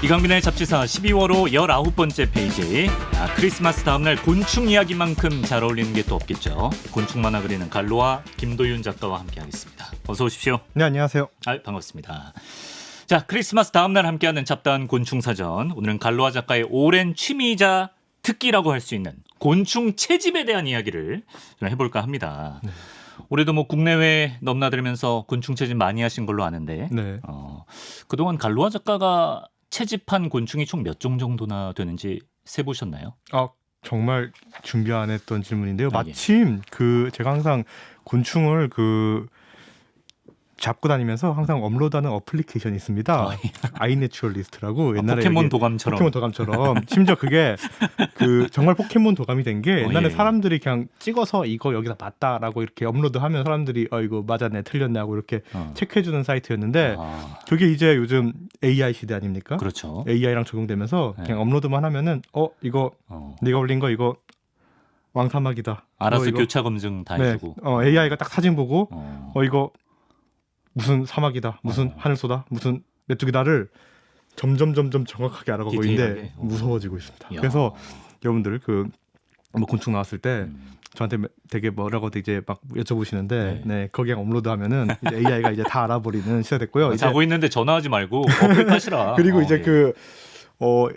이강빈의 잡지사 12월호 19번째 페이지. 크리스마스 다음날 곤충 이야기만큼 잘 어울리는 게 또 없겠죠. 곤충 만화 그리는 갈로와 김도윤 작가와 함께하겠습니다. 어서 오십시오. 네, 안녕하세요. 반갑습니다. 자, 크리스마스 다음날 함께하는 잡다한 곤충 사전. 오늘은 갈로와 작가의 오랜 취미이자 특기라고 할 수 있는 곤충 채집에 대한 이야기를 좀 해볼까 합니다. 네. 올해도 뭐 국내외 넘나들면서 곤충 채집 많이 하신 걸로 아는데 네. 그동안 갈로와 작가가 채집한 곤충이 총 몇 종 정도나 되는지 세보셨나요? 정말 준비 안 했던 질문인데요. 예. 마침 제가 항상 곤충을 잡고 다니면서 항상 업로드하는 어플리케이션이 있습니다. 아이내추럴리스트라고 옛날에 포켓몬 도감처럼. 심지어 그게 정말 포켓몬 도감이 된 게 옛날에 예. 사람들이 그냥 찍어서 이거 여기다 봤다라고 이렇게 업로드하면 사람들이 이거 맞았네 틀렸네 하고 이렇게 체크해주는 사이트였는데 그게 이제 요즘 AI 시대 아닙니까? 그렇죠. AI랑 적용되면서 그냥 업로드만 하면은 이거 네가 올린 거 이거 왕사막이다. 알아서 이거 교차 검증 다 해주고. AI가 딱 사진 보고 이거 무슨 사막이다, 무슨 하늘소다, 무슨 메뚜기다를 점점 정확하게 알아가고 있는데 무서워지고 있습니다. 야. 그래서 여러분들 뭐 곤충 나왔을 때 저한테 되게 뭐라고 이제 막 여쭤보시는데 네, 거기에 업로드하면은 이제 AI가 이제 다 알아버리는 시대 됐고요. 자고 있는데 전화하지 말고 어플 타시라. 그리고 이제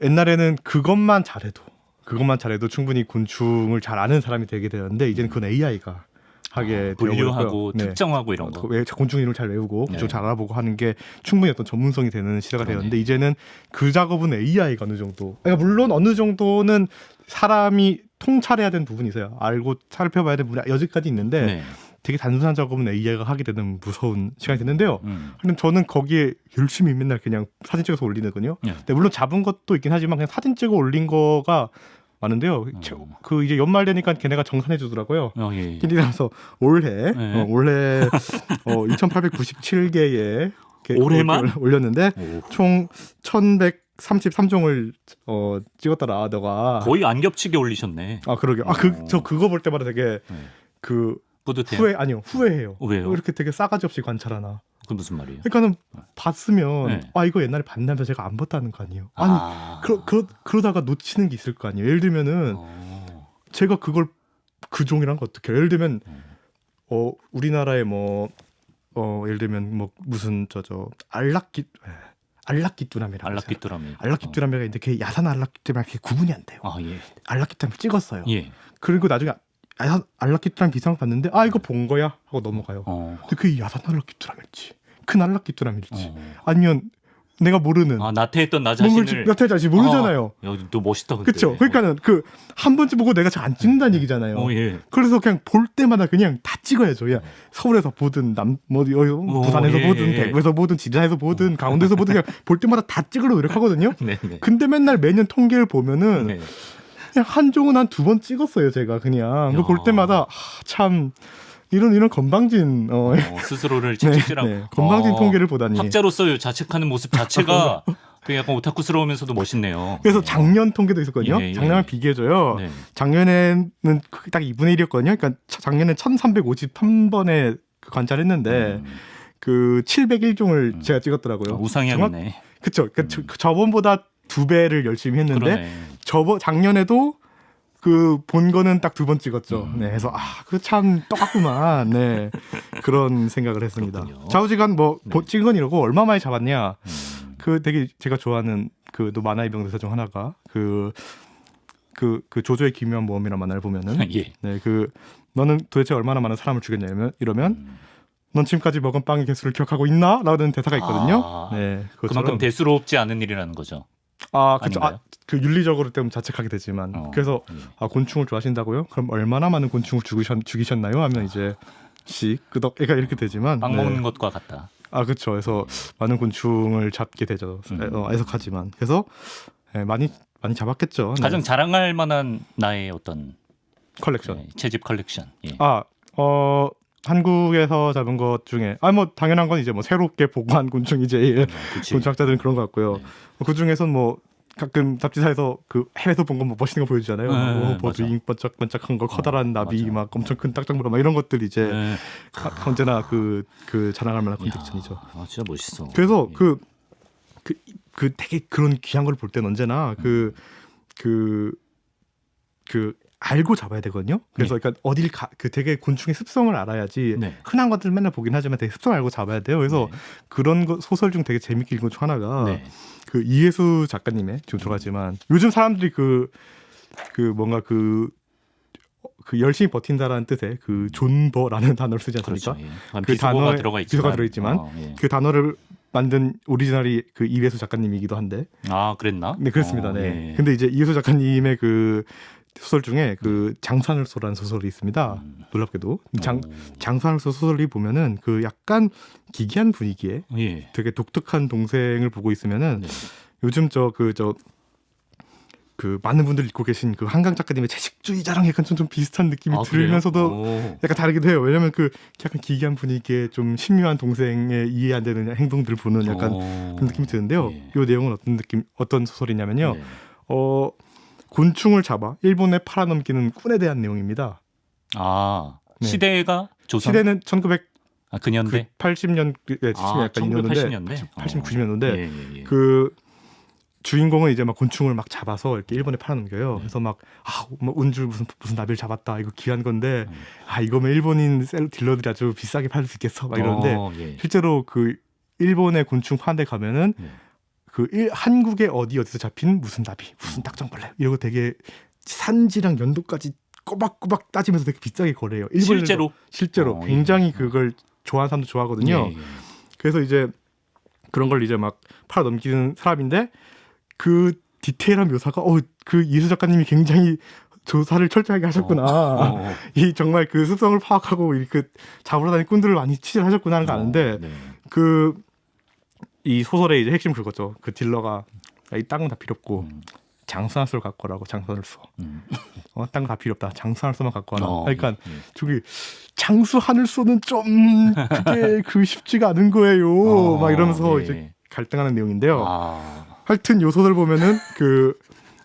옛날에는 그것만 잘해도 충분히 곤충을 잘 아는 사람이 되게 되었는데 이제는 그건 AI가 하게 분류하고 네. 특정하고 이런 거. 곤충 이름을 잘 외우고 곤충 잘 알아보고 하는 게 충분히 어떤 전문성이 되는 시대가 되었는데 이제는 그 작업은 AI가 어느 정도. 그러니까 물론 어느 정도는 사람이 통찰해야 되는 부분이 있어요. 알고 살펴봐야 되는 부분이 여기까지 있는데 되게 단순한 작업은 AI가 하게 되는 무서운 시간이 됐는데요. 근데 저는 거기에 열심히 맨날 그냥 사진 찍어서 올리거든요. 근데 물론 잡은 것도 있긴 하지만 그냥 사진 찍어 올린 거가 많은데요. 이제 연말 되니까 걔네가 정산해 주더라고요. 그래서 올해 2,897개의 올해만 올렸는데 총 1,133종을 찍었더라. 너가 거의 안 겹치게 올리셨네. 그러게요. 저 그거 볼 때마다 되게 뿌듯해요. 후회해요. 왜요? 이렇게 되게 싸가지 없이 관찰하나. 그 무슨 말이에요? 그러니까는 봤으면 이거 옛날에 봤나면 제가 안 봤다는 거 아니에요. 그러다가 놓치는 게 있을 거 아니에요. 예를 들면은 제가 그걸 그 종이란 거 어떻게? 예를 들면 우리나라에 예를 들면 무슨 알락기뚜라미라고 알락기뚜라미가 있는데 걔 야산 알락기뚜라미랑 걔 구분이 안 돼요. 알락기뚜라미 찍었어요. 그리고 나중에 알락기뚜라미 비상 봤는데 이거 본 거야 하고 넘어가요. 근데 그게 야산 알락기뚜라미일지 큰 알락기뚜라미일지 아니면 내가 모르는 나태했던 나 자신을 모르잖아요. 또 멋있다. 근데. 그렇죠. 그러니까는 한 번쯤 보고 내가 잘 안 찍는다는 얘기잖아요. 그래서 그냥 볼 때마다 그냥 다 찍어야죠. 그냥 서울에서 보든 부산에서 보든 대구에서 보든 지자에서 보든 강원도에서 보든 그냥 볼 때마다 다 찍으려고 노력하거든요. 근데 맨날 매년 통계를 보면은 그냥 한 종은 한 2번 찍었어요. 제가 그냥 그거 볼 때마다 참 이런 건방진 스스로를 채찍질하고 건방진 통계를 보다니 학자로서 자책하는 모습 자체가 약간 오타쿠스러우면서도 멋있네요. 그래서 작년 통계도 있었거든요. 작년을 비교해줘요. 작년에는 딱 2분의 1이었거든요. 그러니까 작년에 1,353번에 관찰했는데 701종을 제가 찍었더라고요. 우상향이네. 그렇죠. 저번보다 2배를 열심히 했는데 작년에도 본 거는 딱 2번 찍었죠. 그래서 참 똑같구만. 그런 생각을 했습니다. 그렇군요. 좌우지간 찍은 건 이러고 얼마 만에 잡았냐. 되게 제가 좋아하는 또 만화의 명대사 중 하나가 조조의 기묘한 모험이라는 만화를 보면은 너는 도대체 얼마나 많은 사람을 죽였냐 이러면 넌 지금까지 먹은 빵의 개수를 기억하고 있나? 라는 대사가 있거든요. 그만큼 대수롭지 않은 일이라는 거죠. 그렇죠. 윤리적으로 때문에 자책하게 되지만 그래서 곤충을 좋아하신다고요? 그럼 얼마나 많은 곤충을 죽이셨나요? 하면 이제 끄덕 애가 이렇게 되지만 빵 먹는 것과 같다. 그렇죠. 그래서 많은 곤충을 잡게 되죠. 애석하지만 그래서 많이 잡았겠죠. 가장 자랑할 만한 나의 어떤 컬렉션, 채집 컬렉션. 한국에서 잡은 것 중에 당연한 건 이제 새롭게 보고한 곤충이 제일 곤충학자들은 그런 것 같고요. 그 중에선 가끔 잡지사에서 해외에서 본 거 멋있는 거 보여주잖아요. 잉 번쩍번쩍한 거 커다란 나비 막 엄청 큰 딱정보라 막 이런 것들 이제 언제나 자랑할 만한 콘텐츠이죠. 진짜 멋있어. 그래서 그 되게 그런 귀한 걸 볼 때는 언제나 그 알고 잡아야 되거든요. 그래서 네. 그러니까 어딜 그 되게 곤충의 습성을 알아야지. 네. 흔한 것들 맨날 보긴 하지만 되게 습성을 알고 잡아야 돼요. 그래서 네. 그런 거 소설 중 되게 재밌게 읽은 것 중 하나가 네. 그 이해수 작가님의 지금 돌아가지만 요즘 사람들이 그 뭔가 그 열심히 버틴다라는 뜻의 그 존버라는 단어를 쓰지 않습니까? 그렇죠. 예. 그 비속어가 단어에 들어가 비속어가 들어있지만 예. 그 단어를 만든 오리지널이 그 이해수 작가님이기도 한데. 아, 그랬나? 네, 그렇습니다. 네. 예. 근데 이제 이해수 작가님의 그 소설 중에 그 장수하늘소라는 소설이 있습니다. 놀랍게도 장수하늘소 소설이 보면은 그 약간 기괴한 분위기에 예. 되게 독특한 동생을 보고 있으면은 네. 요즘 그 많은 분들 읽고 계신 그 한강 작가님의 채식주의자랑 약간 좀 비슷한 느낌이 아, 들면서도 그래요? 약간 다르기도 해요. 왜냐면 그 약간 기괴한 분위기에 좀 신묘한 동생의 이해 안 되는 행동들을 보는 약간 그런 느낌이 드는데요. 예. 이 내용은 어떤 소설이냐면요. 네. 곤충을 잡아 일본에 팔아넘기는 꾼에 대한 내용입니다. 아, 네. 시대가 조선? 시대는 1980년, 아, 그 년대? 70년, 70년 아, 약간 이 년도인데 1980년대? 80, 90년도인데 예, 예, 예. 그 주인공은 이제 막 곤충을 막 잡아서 이렇게 일본에 팔아넘겨요. 네. 그래서 막 운줄 무슨 나비를 잡았다. 이거 귀한 건데 이거면 일본인 딜러들이 아주 비싸게 팔 수 있겠어. 막 이러는데 예. 실제로 그 일본의 곤충 파는 데 가면은 네. 한국의 어디서 잡힌 무슨 나비, 무슨 딱정벌레 이러고 되게 산지랑 연도까지 꼬박꼬박 따지면서 되게 비싸게 거래해요. 실제로? 실제로 굉장히 그걸 좋아하는 사람도 좋아하거든요. 예, 예. 그래서 이제 그런 걸 이제 막 팔아 넘기는 사람인데 그 디테일한 묘사가 그 이수 작가님이 굉장히 조사를 철저하게 하셨구나. 이 정말 그 습성을 파악하고 그 잡으러 다니는 꾼들을 많이 취재를 하셨구나 하는 거 아는데 네. 이 소설의 이제 핵심 그거죠. 그 딜러가 이 땅은 다 필요 없고 장수하늘소를 갖고 와라고. 장수하늘소. 땅은 다 필요 없다. 장수하늘소만 갖고 와라. 그러니까 저기 장수하늘소는 좀 그게 쉽지가 않은 거예요. 막 이러면서 예. 이제 갈등하는 내용인데요. 아. 하여튼 요 소설 보면은 그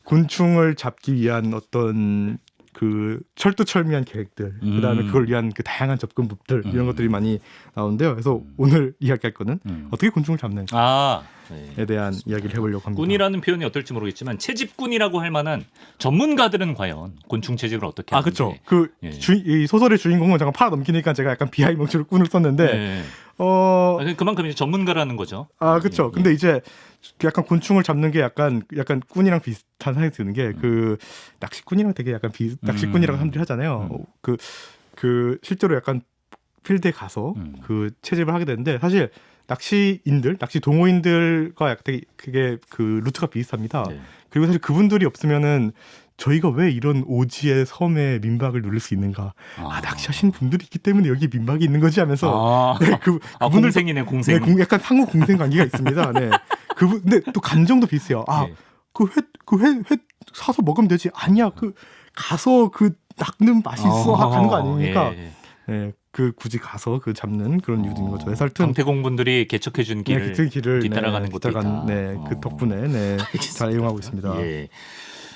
곤충을 잡기 위한 어떤 그 철두철미한 계획들, 그다음에 그걸 위한 그 다양한 접근법들 이런 것들이 많이 나오는데요. 그래서 오늘 이야기할 거는 어떻게 곤충을 잡는가에 대한 이야기를 해보려고 합니다. 꾼이라는 표현이 어떨지 모르겠지만 채집꾼이라고 할 만한 전문가들은 과연 곤충 채집을 어떻게 하는지. 그렇죠. 이 소설의 주인공은 잠깐 팔아 넘기니까 제가 약간 비하이명처럼 꾼을 썼는데 그만큼 이제 전문가라는 거죠. 그렇죠. 근데 이제 약간 곤충을 잡는 게 약간 꾼이랑 비슷한 생각이 드는 게 그 낚시꾼이랑 되게 약간 낚시꾼이라고 사람들이 하잖아요. 그 실제로 약간 필드에 가서 그 채집을 하게 되는데 사실 낚시 동호인들과 약간 되게 그게 그 루트가 비슷합니다. 네. 그리고 사실 그분들이 없으면은 저희가 왜 이런 오지의 섬에 민박을 누릴 수 있는가? 낚시하시는 분들이 있기 때문에 여기 민박이 있는 거지 하면서 그분들 공생이네 공생. 네, 약간 상호 공생 관계가 있습니다. 네. 근데 또 감정도 비슷해요. 회 사서 먹으면 되지. 아니야. 가서 낚는 맛이 있어. 가는 거 아닙니까? 네. 굳이 가서 잡는 그런 이유인 거죠. 그래서 하여튼 강태공분들이 개척해준 길을 뒤따라가는 곳도 있다. 그 덕분에 잘 이용하고 있습니다. 예.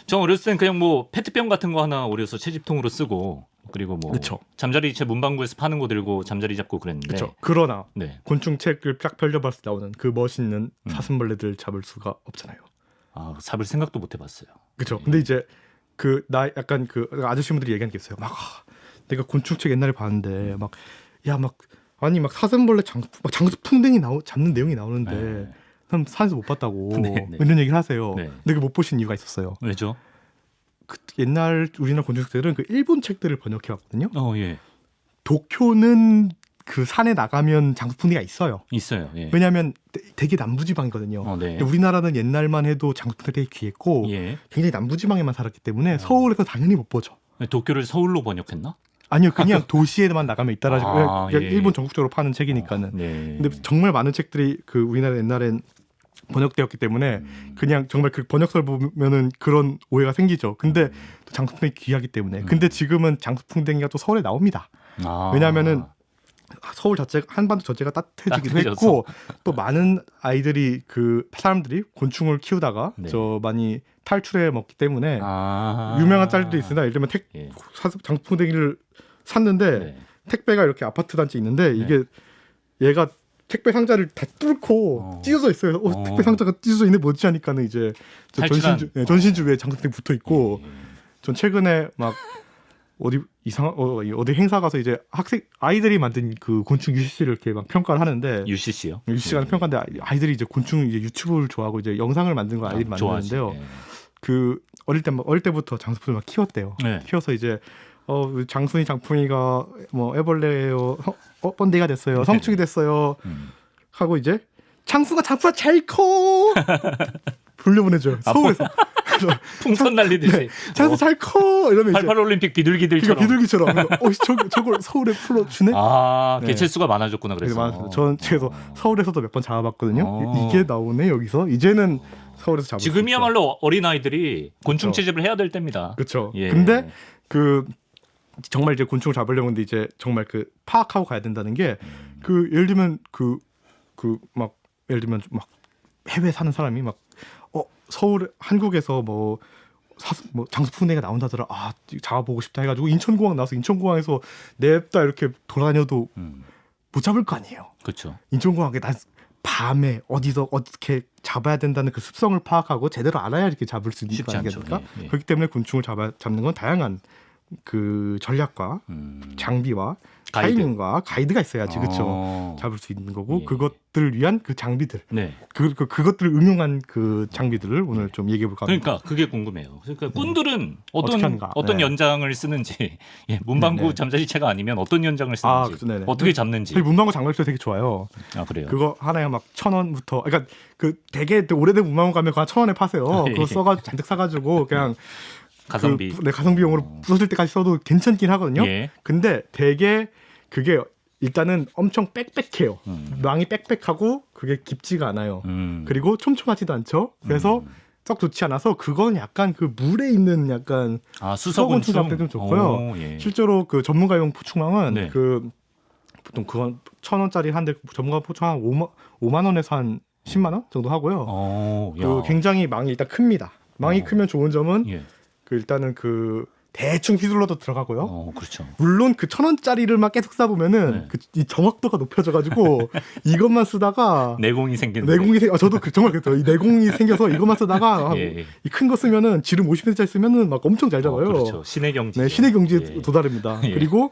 저 어렸을 땐 그냥 뭐 페트병 같은 거 하나 오려서 채집통으로 쓰고 그리고 뭐 그쵸. 잠자리채 문방구에서 파는 거 들고 잠자리 잡고 그랬는데. 그렇죠. 그러나 네. 곤충책을 쫙 펼쳐봤을 때 나오는 그 멋있는 사슴벌레들 잡을 수가 없잖아요. 잡을 생각도 못 해봤어요. 그렇죠. 근데 이제 약간 아저씨분들이 얘기하는 게 있어요. 내가 곤충책 옛날에 봤는데 사슴벌레 장수풍뎅이 잡는 내용이 나오는데 난 산에서 못 봤다고 이런 얘기를 하세요. 네. 근데 그 못 보신 이유가 있었어요. 왜죠? 옛날 우리나라 곤충책들은 그 일본 책들을 번역해 왔거든요. 예. 도쿄는 그 산에 나가면 장수풍뎅이가 있어요. 있어요. 예. 왜냐하면 되게 남부지방이거든요. 네. 근데 우리나라는 옛날만 해도 장수풍뎅이 되게 귀했고 굉장히 남부지방에만 살았기 때문에 서울에서 당연히 못 보죠. 도쿄를 서울로 번역했나? 아니요, 그냥 도시에만 나가면 있다라고. 일본 전국적으로 파는 책이니까는. 근데 정말 많은 책들이 우리나라 옛날엔 번역되었기 때문에 그냥 정말 그 번역서를 보면은 그런 오해가 생기죠. 근데 장수풍뎅이 귀하기 때문에. 근데 지금은 장수풍뎅이가 또 서울에 나옵니다. 왜냐하면은 서울 자체가 한반도 전체가 따뜻해지기도 했고 또 많은 사람들이 곤충을 키우다가 많이 탈출해 먹기 때문에 유명한 짤도 있습니다. 예를 들면 장수풍뎅이를 샀는데 택배가 이렇게 아파트 단지에 있는데 이게 얘가 택배 상자를 다 뚫고 찢어져 있어요. 택배 상자가 찢어져 있네 뭐지 하니까는 이제 저 전신주 위에 장식대 붙어 있고 전 최근에 막 어디 어디 행사 가서 이제 학생 아이들이 만든 그 곤충 UCC를 이렇게 막 평가를 하는데 UCC요? UCC가 평가인데 아이들이 이제 곤충 이제 유튜브를 좋아하고 이제 영상을 만든 걸 아이들이 만드는데요. 그 어릴 때부터 장수풍을 막 키웠대요. 네. 키워서 이제 장순이 장풍이가 뭐 애벌레예요. 번데기가 됐어요. 성충이 됐어요. 하고 이제 장수가 장수가 제일 커. 불려보내줘요. 서울에서. 풍선 날리듯이. 장수 잘 커. 이러면 88 올림픽 비둘기들처럼. 비둘기처럼. 저걸 서울에 풀어주네. 아, 네. 개체수가 많아졌구나 그래서. 네, 저는 서울에서도 몇 번 잡아봤거든요. 이게 나오네 여기서. 이제는 서울에서 잡을 수 있죠. 지금이야말로 어린 아이들이 곤충 채집을 해야 될 때입니다. 그렇죠. 예. 근데 그 정말 이제 곤충을 잡으려고 하는데 이제 정말 그 파악하고 가야 된다는 게 그 예를 들면 막 예를 들면 막 해외 사는 사람이 막 서울 한국에서 뭐 장수풍뎅이가 나온다더라. 아 잡아보고 싶다 해가지고 인천공항 나와서 인천공항에서 냅다 이렇게 돌아다녀도 못 잡을 거 아니에요. 그렇죠. 인천공항에 난 밤에 어디서 어떻게 잡아야 된다는 그 습성을 파악하고 제대로 알아야 이렇게 잡을 수 있는 거 아니겠습니까? 예. 그렇기 때문에 곤충을 잡는 건 다양한 그 전략과 장비와 타이밍과 가이드가 있어야지 그렇죠. 잡을 수 있는 거고 예. 그것들을 위한 그 장비들, 네. 그것들을 응용한 그 장비들을 오늘 좀 얘기해 볼까 합니다. 그러니까 그게 궁금해요. 그러니까 꾼들은 어떻게 하는가? 어떤 네. 연장을 쓰는지, 예, 문방구 네네. 잠자지체가 아니면 어떤 연장을 쓰는지, 네네. 어떻게 잡는지. 저희 문방구 장갑도 되게 좋아요. 아 그래요. 그거 하나에 막 1,000원부터, 그러니까 그 되게 오래된 문방구 가면 그거 1,000원에 파세요. 예. 그거 써가지고 잔뜩 사가지고 그냥 가성비. 가성비용으로 부서질 때까지 써도 괜찮긴 하거든요. 예. 근데 되게 그게 일단은 엄청 빽빽해요. 망이 빽빽하고 그게 깊지가 않아요. 그리고 촘촘하지도 않죠. 그래서 썩 좋지 않아서 그건 약간 그 물에 있는 약간 수서곤충 잡을 때 좀 좋고요. 예. 실제로 그 전문가용 포충망은 네. 그 보통 그건 1,000원짜리 한데 전문가 포충망 5만 원에서 한 10만 원 정도 하고요. 그 굉장히 망이 일단 큽니다. 망이 크면 좋은 점은 예. 그 일단은 그 대충 휘둘러도 들어가고요. 그렇죠. 물론 그 1,000원짜리를 막 계속 싸보면은 네. 이 정확도가 높여져가지고 이것만 쓰다가 내공이 생기는. 저도 정말 그랬어요. 이 내공이 생겨서 이것만 쓰다가 예. 이 큰 거 쓰면은 지름 50cm짜리 쓰면은 막 엄청 잘 잡아요. 그렇죠. 신의 경지. 네, 신의 경지에 예. 도달합니다. 예. 그리고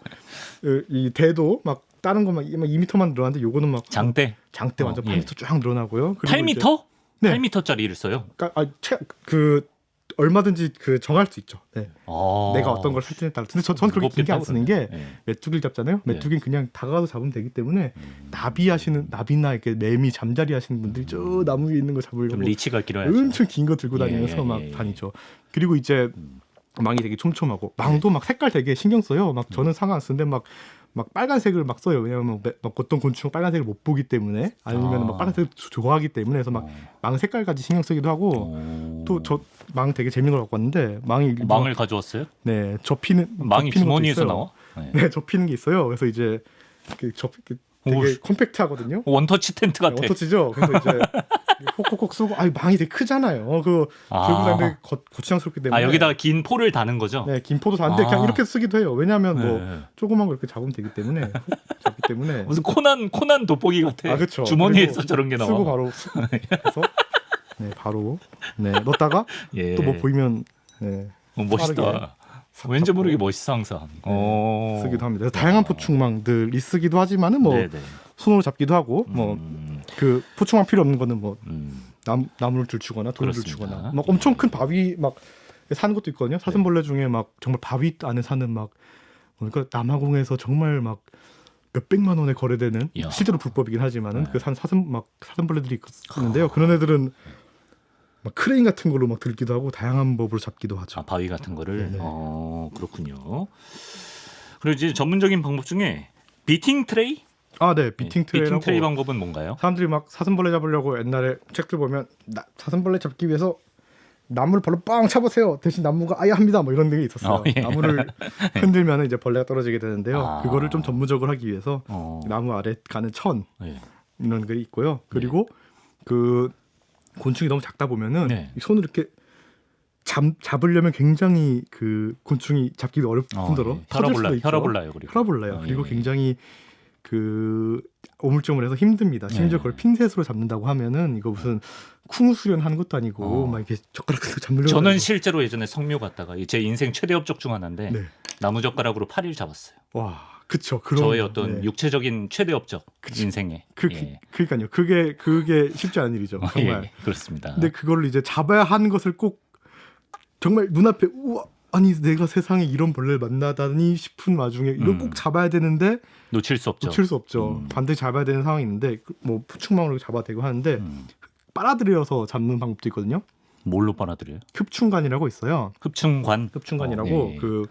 이 대도 막 다른 거 막 2m만 늘어나는데 요거는 막 장대 완전 예. 8m 쫙 늘어나고요. 그리고 8m? 네. 8m짜리를 써요. 그 얼마든지 그 정할 수 있죠. 네. 아. 내가 어떤 걸 살지에 따라. 근데 전 그렇게 길게 안 쓰는 게 예. 메뚜기를 잡잖아요. 메뚜기는 그냥 다가가서 잡으면 되기 때문에 나비나 이렇게 매미 잠자리 하시는 분들이 저 나무 위에 있는 거 좀 잡으려고 리치가 길어야죠. 엄청 긴 거 들고 다니면서 막 다니죠. 그리고 이제 망이 되게 촘촘하고 망도 막 색깔 되게 신경 써요. 막 저는 상관 안 쓰는데 막 빨간색을 막 써요. 왜냐하면 막 어떤 곤충은 빨간색을 못 보기 때문에 아니면 막 빨간색을 좋아하기 때문에 해서 막 망 색깔까지 신경 쓰기도 하고 또 저 망 되게 재밌는 걸 갖고 왔는데 망을 가져왔어요? 네 망이 접히는 주머니에서 것도 나와? 있어요. 네 접히는 게 있어요. 그래서 이제 되게 컴팩트하거든요. 원터치 텐트 같아. 원터치죠. 그래서 이제 콕콕콕 쏘고 망이 되게 크잖아요. 들고 다니는데 거추장스럽기 때문에 여기다가 긴 포를 다는 거죠? 네, 긴 포도 다는데 그냥 이렇게 쓰기도 해요. 왜냐하면 뭐 네. 조그만 거 이렇게 잡으면 되기 때문에 잡기 때문에 무슨 코난 돋보기 같아. 그렇죠. 주머니에서 저런 게 나와. 쓰고 바로 해서 바로 넣었다가 예. 또 뭐 보이면 멋있다. 왠지 모르게 멋있어 항상. 쓰기도 합니다. 그래서 다양한 포충망들이 쓰기도 하지만은 뭐 네네. 손으로 잡기도 하고 뭐 그 포충망 필요 없는 거는 뭐 나무를 주거나 돌을 그렇습니다. 주거나 막 엄청 큰 바위 막 사는 것도 있거든요. 사슴벌레 중에 막 정말 바위 안에 사는 막 그러니까 남아공에서 정말 막 몇백만 원에 거래되는 이야. 실제로 불법이긴 하지만은 그 사슴벌레들이 있는데요. 그런 애들은 막 크레인 같은 걸로 막 들기도 하고 다양한 법으로 잡기도 하죠. 바위 같은 거를. 네네. 그렇군요. 그리고 이제 전문적인 방법 중에 비팅 트레이? 네, 비팅 트레이라고. 비팅 트레이 방법은 뭔가요? 사람들이 막 사슴벌레 잡으려고 옛날에 책들 보면 사슴벌레 잡기 위해서 나무를 발로 빵 차보세요. 대신 나무가 아야 합니다. 뭐 이런 게 있었어요. 예. 나무를 흔들면 이제 벌레가 떨어지게 되는데요. 그거를 좀 전문적으로 하기 위해서 나무 아래 가는 천 예. 이런 게 있고요. 그리고 그 곤충이 너무 작다 보면은 네. 이 손을 이렇게 잡으려면 굉장히 그 곤충이 잡기가 어렵더러 혈압 올라요. 그리고 혈압 올라요. 그리고 예. 굉장히 그 오물조물해서 힘듭니다. 심지어 네. 그걸 핀셋으로 잡는다고 하면은 이거 무슨 쿵 수련하는 것도 아니고 막 이렇게 젓가락으로 잡으려고. 저는 하고. 실제로 예전에 성묘 갔다가 제 인생 최대 업적 중 하나인데 네. 나무젓가락으로 파리를 잡았어요. 와, 그쵸. 그런 저의 어떤 네. 육체적인 최대 업적 그쵸. 인생에. 그러니까요. 그게 쉽지 않은 일이죠. 정말. 예, 그렇습니다. 근데 그거를 이제 잡아야 하는 것을 꼭 정말 눈앞에 우와 아니 내가 세상에 이런 벌레를 만나다니 싶은 와중에 이걸 꼭 잡아야 되는데 놓칠 수 없죠. 놓칠 수 없죠. 반드시 잡아야 되는 상황이 있는데 뭐 푸충망으로 잡아야 되고 하는데 빨아들여서 잡는 방법도 있거든요. 뭘로 빨아들여요? 흡충관이라고 있어요. 흡충관이라고 흡충관이라고 그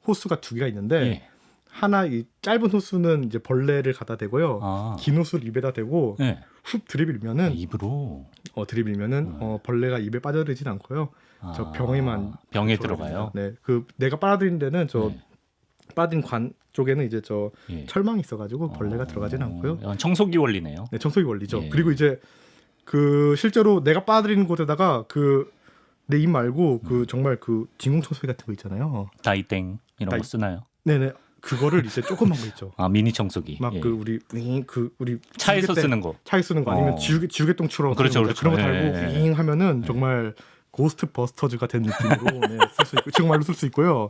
호수가 두 개가 있는데 예. 하나 이 짧은 호수는 이제 벌레를 갖다 대고요. 아. 긴 호수를 입에다 대고 예. 훅 들이밀면은 입으로 벌레가 입에 빠져들진 않고요. 저 병에만 병에 들어가요. 들어가요. 네, 그 내가 빨아들인 데는 저 네. 빠진 관 쪽에는 이제 저 예. 철망이 있어가지고 벌레가 들어가진 않고요. 약간 청소기 원리네요. 네, 청소기 원리죠. 예. 그리고 이제 그 실제로 내가 빨아들이는 곳에다가 그 내 입 말고 그 정말 그 진공 청소기 같은 거 있잖아요. 다이땡 이런 거 쓰나요? 네네. 그거를 이제 조그만 거 있죠. 아 미니 청소기. 막 예. 그 우리 차에서 쓰는 거. 차에 쓰는 거 아니면 지우개똥처럼 그렇죠, 쓰는 거, 그런 거 그렇죠. 달고 예. 윙 하면은 정말 고스트 버스터즈가 된 느낌으로 쓸 수 있고 정말로 쓸 수 있고요.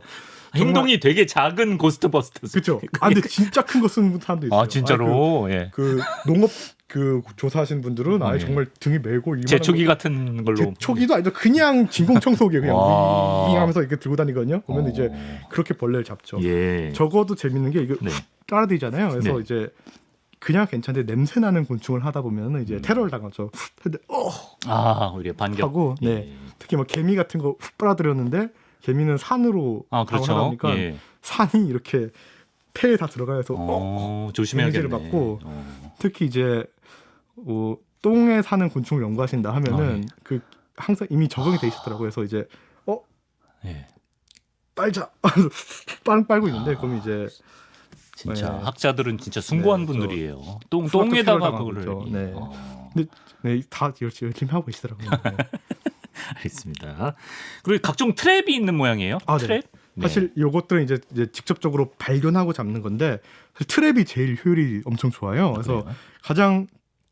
행동이 되게 작은 고스트버스터즈. 그렇죠. 아 근데 진짜 큰 거 쓰는 사람도 있어요. 아 진짜로. 예. 그 농업 그 조사하신 분들은 아예 예. 정말 등이 메고 이만한 제초기 같은 걸로. 제초기도 아니죠. 그냥 진공 청소기 그냥 와. 윙 하면서 이렇게 들고 다니거든요. 보면 이제 그렇게 벌레를 잡죠. 예. 적어도 재밌는 게 이거 네. 따라다니잖아요. 그래서 네. 이제 그냥 괜찮은데 냄새 나는 곤충을 하다 보면은 이제 테러를 당하죠. 근데 우리 반격. 하고 네. 예. 특히 뭐 개미 같은 거 훅 빨아들였는데 개미는 산으로 그렇죠. 가거나 하니까 예. 산이 이렇게 폐에 다 들어가서 조심해야겠네. 데미지를 받고 특히 이제 똥에 사는 곤충을 연구하신다 하면은 그 항상 이미 적응이 돼 있었더라고요. 그래서 이제 예. 빨자 빨고 있는데 그럼 이제 진짜 네. 학자들은 진짜 숭고한 네, 분들이에요. 수학적 똥에다가 테러를 그거를. 당하고 있죠. 네. 근데 네, 다 열심히 하고 계시더라고요. 네. 알겠습니다. 그리고 각종 트랩이 있는 모양이에요. 네. 트랩? 네. 사실 요것들은 이제 직접적으로 발견하고 잡는 건데 사실 트랩이 제일 효율이 엄청 좋아요. 그래서 그래요? 가장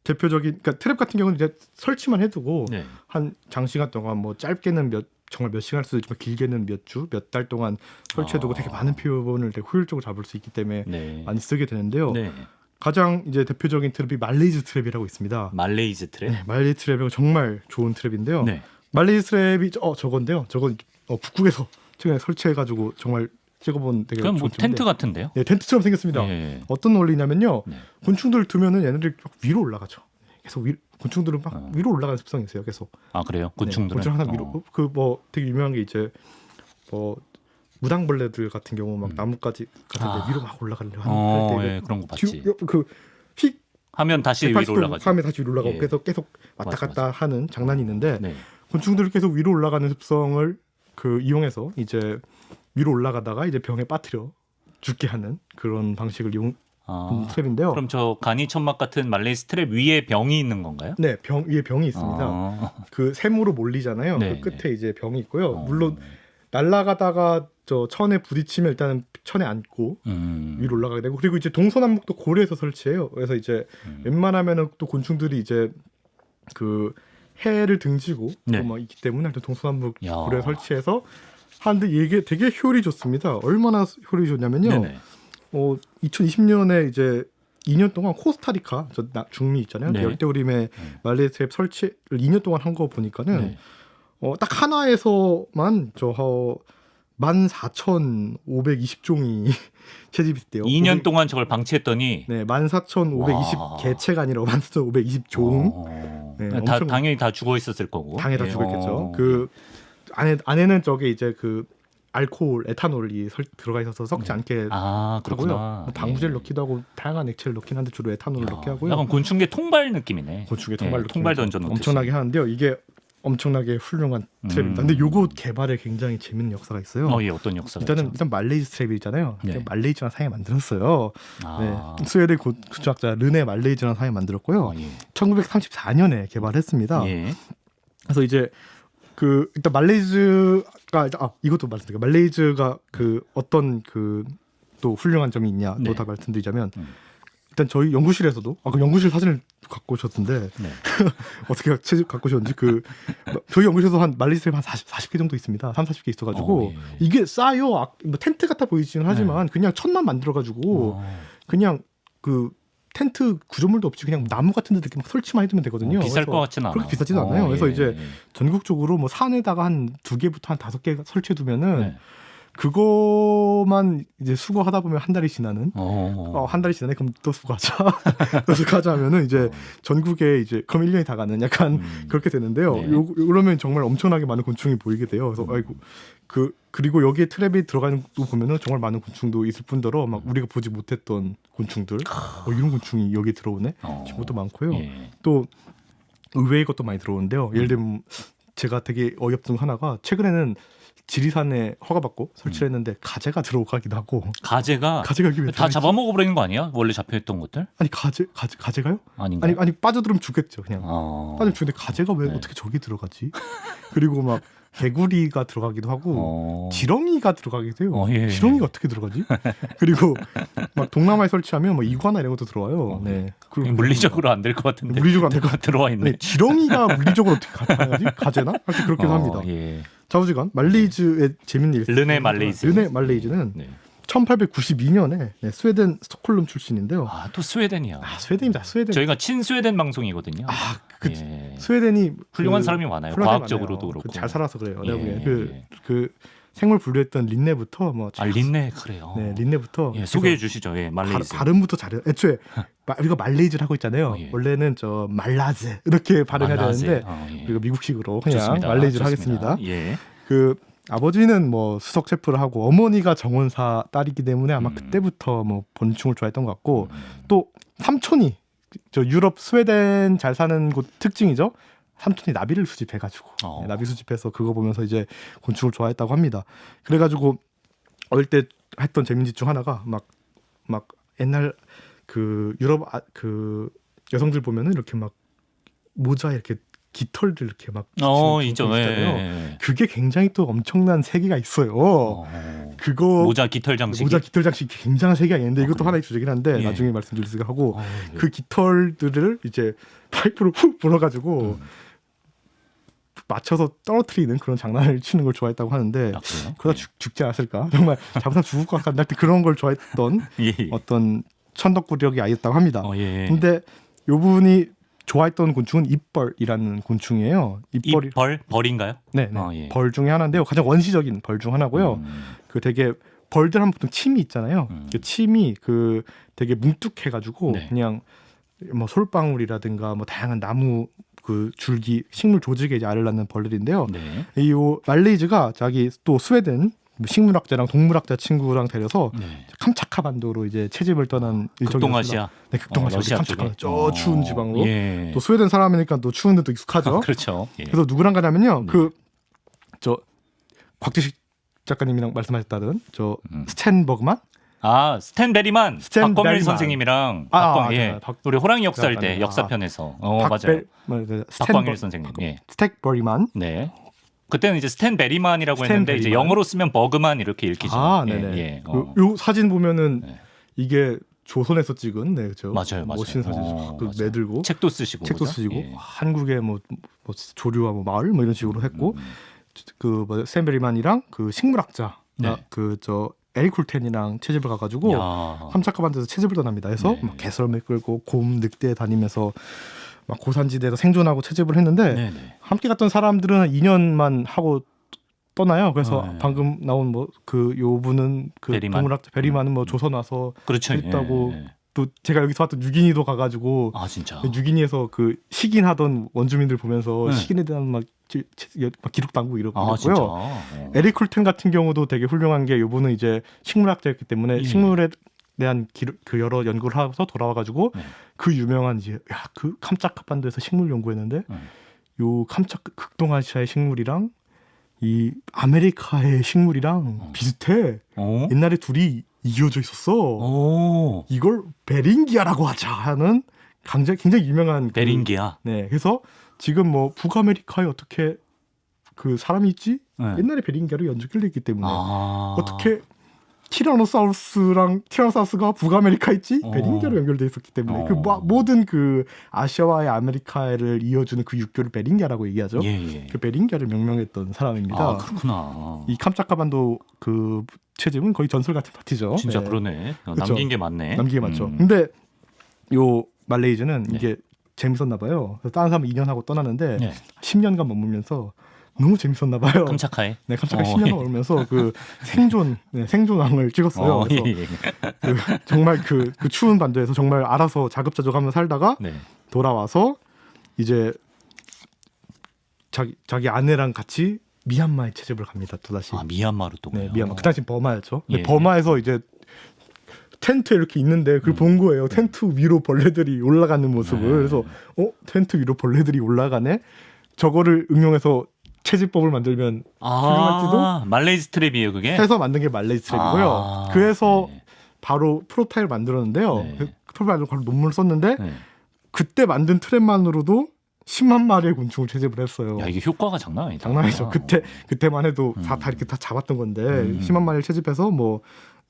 대표적인 그러니까 트랩 같은 경우는 이제 설치만 해두고 네. 한 장시간 동안 뭐 짧게는 정말 몇 시간 할 수도 있지만 길게는 몇 주, 몇 달 동안 설치해두고 되게 많은 표본을 되게 효율적으로 잡을 수 있기 때문에 네. 많이 쓰게 되는데요. 네. 가장 이제 대표적인 트랩이 말레이즈 트랩이라고 있습니다. 말레이즈 트랩. 네, 말레이즈 트랩이 정말 좋은 트랩인데요. 네. 말레이즈 트랩이 저건데요. 저건 북극에서 최근에 설치해가지고 정말 찍어본 되게 그럼 좋은 뭐 텐트 트랩인데 같은데요? 네, 텐트처럼 생겼습니다. 네. 어떤 원리냐면요. 네. 곤충들 두면은 얘네들이 막 위로 올라가죠. 계속 곤충들은 막 위로 올라가는 습성이 있어요. 계속. 그래요? 곤충들은. 곤충 하나 위로. 그 뭐 되게 유명한 게 이제 뭐 무당벌레들 같은 경우 막 나뭇가지 같은 데 위로 막 올라가려고 할 때 예, 그런 거 봤지. 휙 하면 다시 위로 180도 올라가죠. 하면 다시 위로 올라가고 예. 계속 왔다 맞아, 갔다 하는 장난이 있는데 네. 곤충들이 계속 위로 올라가는 습성을 이용해서 이제 위로 올라가다가 이제 병에 빠뜨려 죽게 하는 그런 방식을 이용 트랩인데요. 그럼 저 가니천막 같은 말레이즈 트랩 위에 병이 있는 건가요? 네, 위에 병이 있습니다. 그 샘으로 몰리잖아요. 네, 그 끝에 이제 병이 있고요. 어. 물론 날아가다가 저 천에 부딪히면 일단은 천에 앉고 위로 올라가게 되고 그리고 이제 동서남북도 고래에서 설치해요. 그래서 이제 웬만하면은 또 곤충들이 이제 그 해를 등지고 네. 뭐 있기 때문에 동서남북 야. 고래 설치해서 하는데 이게 되게 효율이 좋습니다. 얼마나 효율이 좋냐면요. 네네. 2020년에 이제 2년 동안 코스타리카 중미 있잖아요. 네. 열대우림에 말레이즈 트랩 설치를 2년 동안 한 거 보니까는 네. 딱 하나에서만 14,520종이 채집이 됐대요. 2년 동안 저걸 방치했더니 네, 14,520 와. 개체가 아니라 14,520종. 네, 엄청 당연히 다 죽어 있었을 거고. 당에 다 예. 죽었겠죠. 그 안에는 저게 이제 그 알코올, 에탄올이 들어가 있어서 썩지 않게 그렇구나. 하고요. 방부제를 넣기도 하고 다양한 액체를 넣긴 한데 주로 에탄올을 넣게 하고요. 약간 곤충계 통발 느낌이네. 곤충의 통발 통발 던져 놓듯이. 엄청나게 하는데요. 이게 엄청나게 훌륭한 트랩입니다. 근데 요거 개발에 굉장히 재밌는 역사가 있어요. 예, 어떤 역사가 일단 있죠? 말레이즈 트랩이잖아요. 네. 말레이즈라는 사회 만들었어요. 네. 스웨덴 구조학자 르네 말레이즈라는 사회 만들었고요. 예. 1934년에 개발했습니다. 예. 그래서 이제 일단 말레이즈가 이것도 말씀드릴게요. 말레이즈가 어떤 또 훌륭한 점이 있냐 네. 또 다 말씀드리자면 일단 저희 연구실에서도 그 연구실 사진을 갖고 오셨던데 네. 어떻게 채집 갖고 오셨는지 저희 연구실에서 한 말리스템 한 40개 정도 있습니다. 40개 있어가지고 예. 이게 싸요. 뭐 텐트 같아 보이지는 하지만 그냥 천만 만들어가지고 그냥 그 텐트 구조물도 없이 그냥 나무 같은 데 이렇게 막 설치만 해두면 되거든요. 비쌀 그래서 것 같지는 않아요. 그렇게 비싸지는 않아요. 그래서 예. 이제 전국적으로 뭐 산에다가 한 2개부터 한 5개 설치해두면은 네. 그거만 이제 수거하다 보면 한 달이 지나는 한 달이 지나네 그럼 또 수거하자 또 수거하자 하면은 이제 전국에 이제 그럼 1년이 다 가는 약간 그렇게 되는데요. 네. 그러면 정말 엄청나게 많은 곤충이 보이게 돼요. 그래서 아이고 그리고 여기에 트랩이 들어가는 거 보면은 정말 많은 곤충도 있을 뿐더러 막 우리가 보지 못했던 곤충들 이런 곤충이 여기 들어오네 싶은 것도 많고요. 예. 또 의외의 것도 많이 들어오는데요. 예를 들면 제가 되게 어이없던 거 하나가 최근에는 지리산에 허가받고 설치를 했는데 가재가 들어가기도 하고 가재가 여기 왜 다 들어있지? 잡아먹어 버리는 거 아니야? 원래 잡혀있던 것들? 아니 가재가요? 아닌가요? 아니 빠져들으면 죽겠죠 그냥 빠져들면 죽는데 가재가 왜 네. 어떻게 저기 들어가지? 그리고 막 개구리가 들어가기도 하고 지렁이가 들어가기도 해요. 예. 지렁이가 어떻게 들어가지? 그리고 막 동남아에 설치하면 뭐 이구아나 이런 것도 들어와요. 네. 그리고 물리적으로 안 될 것 같은데. 물리적으로 안 될 것 들어와 있네. 네, 지렁이가 물리적으로 어떻게 가야지? 가재나? 하여튼 그렇기도 합니다. 예. 좌우지간 말레이즈의 재밌는 일. 르네 말레이즈. 르네 말레이즈는 네. 1892년에 스웨덴 스톡홀름 출신인데요. 또 스웨덴이야. 스웨덴입니다. 스웨덴. 저희가 친스웨덴 방송이거든요. 예. 스웨덴이 훌륭한 사람이 많아요. 훌륭한 과학적으로도 많아요. 그렇고. 잘 살아서 그래요. 예. 내가 보기엔 그 생물 분류했던 린네부터 뭐 린네 그래요. 네, 린네부터 소개해 주시죠. 예, 말레이즈. 발음부터 잘해요. 애초에 우리가 말레이즈를 하고 있잖아요. 원래는 저 말라제 이렇게 발음해야 되는데 우리가 미국식으로 그냥 좋습니다. 말레이즈를 좋습니다. 하겠습니다. 예. 그 아버지는 뭐 수석 셰프를 하고 어머니가 정원사 딸이기 때문에 아마 그때부터 뭐 곤충을 좋아했던 것 같고 또 삼촌이 저 유럽 스웨덴 잘 사는 곳 특징이죠. 삼촌이 나비를 수집해가지고 나비 수집해서 그거 보면서 이제 곤충을 좋아했다고 합니다. 그래가지고 어릴 때 했던 재밌는 짓 중 하나가 막 옛날 그 유럽 그 여성들 보면은 이렇게 막 모자에 이렇게 깃털들 이렇게 막 있죠. 예. 그게 굉장히 또 엄청난 세계가 있어요. 그거 모자 깃털 장식. 모자 깃털 장식이 굉장한 세계가 있는데 이것도 하나의 주제긴 한데 나중에 말씀드리겠습니다 하고 그 깃털들을 이제 파이프로 훅 불어가지고 맞춰서 떨어뜨리는 그런 장난을 치는 걸 좋아했다고 하는데 그러다 죽지 않았을까? 정말 잘못하면 죽을 것 같다 때 그런 걸 좋아했던 어떤 천덕구력이 아이였다고 합니다. 근데 요 분이 좋아했던 곤충은 입벌이라는 곤충이에요. 벌인가요? 네. 벌 중에 하나인데요. 가장 원시적인 벌 중 하나고요. 그 되게 벌들 하면 보통 침이 있잖아요. 그 침이 그 되게 뭉툭해가지고 그냥 뭐 솔방울이라든가 뭐 다양한 나무 그 줄기 식물 조직에 이제 알을 낳는 벌들인데요. 이 말레이즈가 자기 또 스웨덴 식물학자랑 동물학자 친구랑 데려서 캄차카 반도로 이제 채집을 떠난 일정이 극동아시아. 네, 극동아시아 러시아 캄차카 쪽에. 저 추운 지방으로. 또 스웨덴 사람이니까 또 추운 데도 익숙하죠. 그렇죠. 그래서 누구랑 가냐면요. 저 곽재식 작가님이랑 말씀하셨다던 저 스탠 버그만. 스탠 베리만. 박범일 선생님이랑 우리 호랑이 역사할 때 역사편에서 맞아요. 박범일 선생님. 스택 버리만. 네. 그때는 이제 스탠 베리만이라고 했는데 이제 영어로 쓰면 버그만 이렇게 읽히죠. 네네. 요 사진 보면은 이게 조선에서 찍은 그렇죠. 맞아요. 멋진 사진. 내들고 책도 쓰시고 한국의 뭐 조류와 뭐 마을 뭐 이런 식으로 했고 그 스탠 베리만이랑 그 식물학자 그 저 에릭 쿨텐이랑 채집을 가가지고 캄차카반도에서 채집을 떠납니다. 그래서 막 개설매 끌고 곰 늑대 다니면서 막 고산지대에서 생존하고 채집을 했는데 함께 갔던 사람들은 한 2년만 하고 떠나요. 그래서 방금 나온 뭐 그 요 분은 그 동물학자 베리만은 뭐 조선 와서 채집하고 또 제가 여기서 봤던 유기니도 가가지고 진짜 유기니에서 그 식인하던 원주민들 보면서 식인에 대한 막 기록도 남고 이러고요. 에릭 쿨텐 같은 경우도 되게 훌륭한 게 요분은 이제 식물학자였기 때문에 식물에 대한 그 여러 연구를 하고서 돌아와가지고 그 유명한 이제 그 캄차카 반도에서 식물 연구했는데 요 극동아시아의 식물이랑 이 아메리카의 식물이랑 비슷해. 옛날에 둘이 이어져 있었어. 이걸 베링기아라고 하자 하는 굉장히 유명한 베링기아. 그래서 지금 뭐 북아메리카에 어떻게 그 사람이 있지? 옛날에 베링기아로 연주를 했기 때문에 어떻게 티라노사우루스가 북아메리카 있지 베링기아로 연결돼 있었기 때문에 그 모든 그 아시아와의 아메리카를 이어주는 그 육교를 베링기아라고 얘기하죠. 그 베링기아를 명명했던 사람입니다. 아, 그렇구나. 이 캄차카반도 그 채집은 거의 전설 같은 파티죠. 진짜 그러네. 남긴 게 많네. 남긴 게 많죠. 근데 요 말레이즈는 네. 이게 재밌었나 봐요. 그래서 다른 사람 2년 하고 떠나는데 네. 10년간 머물면서 너무 재밌었나 봐요. 캄차카에. 네, 캄차카 10년 머물면서 그 생존왕을 찍었어요. 그래서 그 정말 그 추운 반도에서 정말 알아서 자급자족하면서 살다가 네. 돌아와서 이제 자기 아내랑 같이 미얀마에 채집을 갑니다. 또다시. 아, 미얀마로 또. 네, 미얀마. 그 당시 버마였죠. 근데 예. 버마에서 이제 텐트에 이렇게 있는데 그걸 본 거예요. 텐트 위로 벌레들이 올라가는 모습을. 그래서 텐트 위로 벌레들이 올라가네. 저거를 응용해서 채집법을 만들면 훌륭할지도 말레이즈 트랩이에요, 그게. 해서 만든 게 말레이즈 트랩이고요. 그래서 네. 바로 프로타입을 만들었는데요. 네. 그 프로타입을 바로 논문을 썼는데 네. 그때 만든 트랩만으로도 10만 마리의 곤충을 채집을 했어요. 야, 이게 효과가 장난 아니다. 장난이죠. 그때만 해도 다 이렇게 다 잡았던 건데 10만 마리를 채집해서 뭐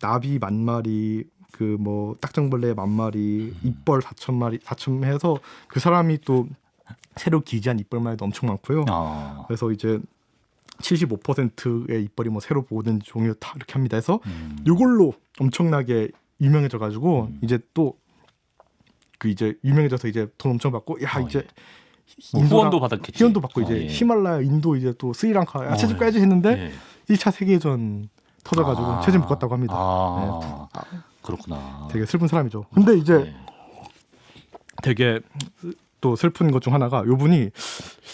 나비 10,000마리, 그 뭐 딱정벌레 10,000마리, 이뻘 4,000마리, 4,000 해서 그 사람이 또 새로 기지한 이뻘만 해도 엄청 많고요. 그래서 이제 75%의 이뻘이 뭐 새로 보는 종류 다 이렇게 합니다. 해서 이걸로 엄청나게 유명해져 가지고 이제 또 그 이제 유명해져서 이제 돈 엄청 받고 야 이제 뭐 후원도 받았겠지. 후원도 받고 이제 예. 히말라야, 인도 이제 또 스리랑카 채집 까지 했는데 1차 세계대전 터져가지고 채집 못 갔다고 합니다. 네. 그렇구나. 되게 슬픈 사람이죠. 근데 이제 되게 또 슬픈 것 중 하나가 요분이